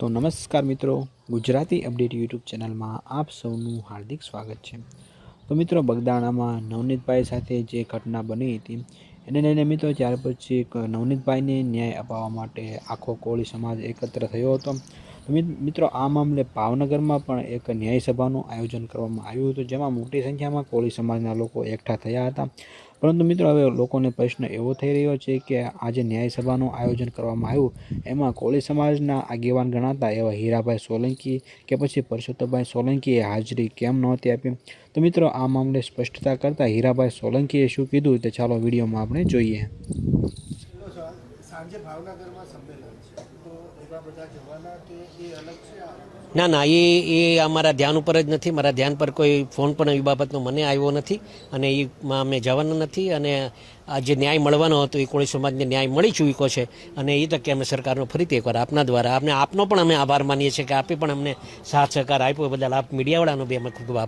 તો નમસ્કાર મિત્રો, ગુજરાતી અપડેટ યુટ્યુબ ચેનલમાં આપ સૌનું હાર્દિક સ્વાગત છે। તો મિત્રો, બગદાણામાં નવનીતભાઈ સાથે જે ઘટના બની હતી એને લઈને મિત્રો ત્યાર પછી નવનીતભાઈને ન્યાય અપાવવા માટે આખો કોળી સમાજ એકત્ર થયો હતો। તો મિત્રો, આ મામલે ભાવનગરમાં પણ એક ન્યાય સભાનું આયોજન કરવામાં આવ્યું હતું, જેમાં મોટી સંખ્યામાં કોળી સમાજના લોકો એકઠા થયા હતા। પરંતુ મિત્રો, હવે લોકોને પ્રશ્ન એવો થઈ રહ્યો છે કે આજે ન્યાય સભાનું આયોજન કરવામાં આવ્યું એમાં કોળી સમાજના આગેવાન ગણાતા એવા હીરાભાઈ સોલંકી કે પછી પરસોત્તમભાઈ સોલંકીએ હાજરી કેમ નહોતી આપી। તો મિત્રો, આ મામલે સ્પષ્ટતા કરતા હીરાભાઈ સોલંકીએ શું કીધું તે ચાલો વિડીયોમાં આપણે જોઈએ। સાંજે ભાવનગરમાં સંમેલન છે, તો એવા બધા જવાના કે એ અલગ છે? ના, એ અમારા ધ્યાન ઉપર જ નથી। મારા ધ્યાન પર કોઈ ફોન પણ એ બાબતનો મને આવ્યો નથી અને એમાં અમે જવાના નથી। અને આ જે ન્યાય મળવાનો હતો એ કોળી સમાજને ન્યાય મળી ચૂક્યો છે અને એ તકે અમે સરકારનો ફરીથી એકવાર આપના દ્વારા આપનો પણ અમે આભાર માનીએ છીએ કે આપે પણ અમને સાથ સહકાર આપ્યો બદલ આપ મીડિયાવાળાનો બી અમે ખૂબ આભાર।